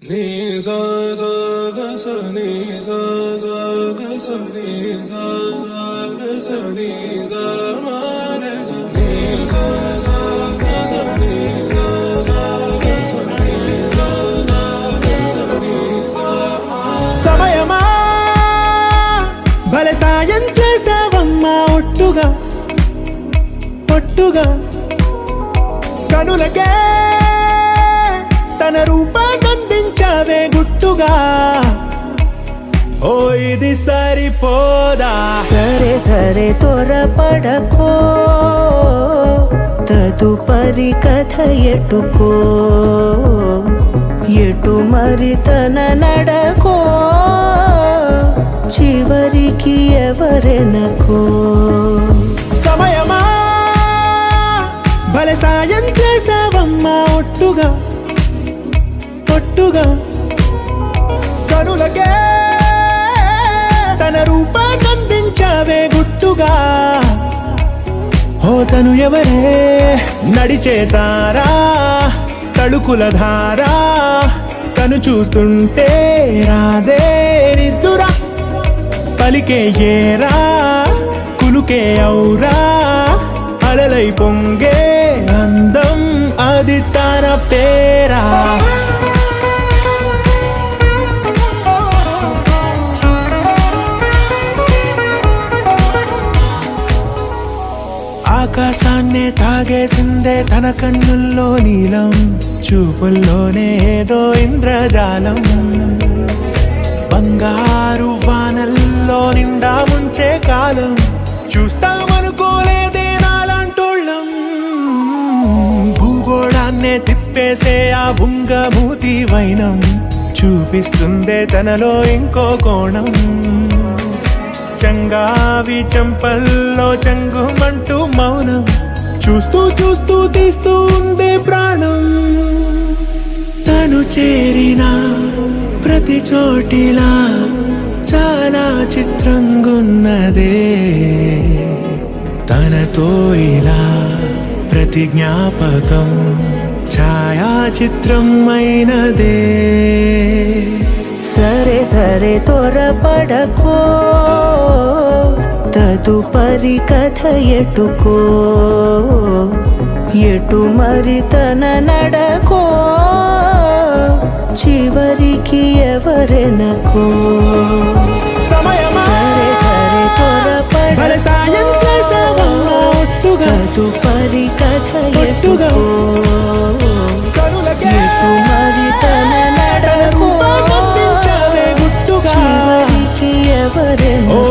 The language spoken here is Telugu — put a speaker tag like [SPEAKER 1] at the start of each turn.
[SPEAKER 1] నీ సా సా గ స నీ సా సా గ స నీ సా సా గ స నీ సా మా గ స నీ సా సా గ స నీ సా సా గ స నీ సా సా గ స నీ సా మా
[SPEAKER 2] సమయమా భలే సాయం చేసావమ్మా ఒట్టుగా ఒట్టుగా కనులకే తన రూపాన్నందించావే గుట్టుగా ఓ ఇది సరిపోదా
[SPEAKER 3] సరే సరే త్వరపడకో తదుపరి కథ ఎటుకో ఎటు మరి తన నడకో చివరికి ఎవరెనకో
[SPEAKER 2] సమయమా భలే సాయం చేసావమ్మా ఒట్టుగా ఒట్టుగా కనులకే తన రూపాన్నందించావే గుట్టుగా ఓ తను ఎవరే నడిచే తారా తడుకుల ధారా తను చూస్తుంటే రాదే నిద్దురా పలికే ఏరా కులుకే ఔరా అలలై పొంగే అందం అది తన పేరా ఆకాశాన్నే తాగేసిందే తన కన్నుల్లో నీలం చూపుల్లోనే ఏదో ఇంద్రజాలం బంగారు వానల్లో నిండా ముంచే కాలం చూస్తామనుకోలేదే నాలాంటోళ్ళం భూగోళాన్నే తిప్పేసే ఆ బుంగమూతి వైనం చూపిస్తుందే తనలో ఇంకో కోణం చంగావి చంపల్లో చంగుమంటూ మౌనం చూస్తూ చూస్తూ తీస్తూ ఉందే ప్రాణం తను చేరిన ప్రతి చోటిలా చాలా చిత్రంగున్నదే తనతో ఇలా ప్రతి జ్ఞాపకం ఛాయాచిత్రం అయినదే
[SPEAKER 3] సరే సరే త్వరపడకో తదుపరి కథ ఎటుకో ఎటు మరి తన నడకో చివరికి ఎవరెనకో
[SPEAKER 2] సమయమా
[SPEAKER 3] సరే సరే
[SPEAKER 2] భలే సాయం
[SPEAKER 3] త్వరపడకో
[SPEAKER 2] చేసావమ్మా ఒట్టుగా
[SPEAKER 3] తదుపరి కథ
[SPEAKER 2] ఒట్టుగా
[SPEAKER 3] ఎటుకో
[SPEAKER 2] కనులకే
[SPEAKER 3] ఎటు మరి తన నడకో
[SPEAKER 2] రూపాన్నందించావే గుట్టుగా
[SPEAKER 3] చివరికి
[SPEAKER 2] ఓ
[SPEAKER 3] ఎవరెనకో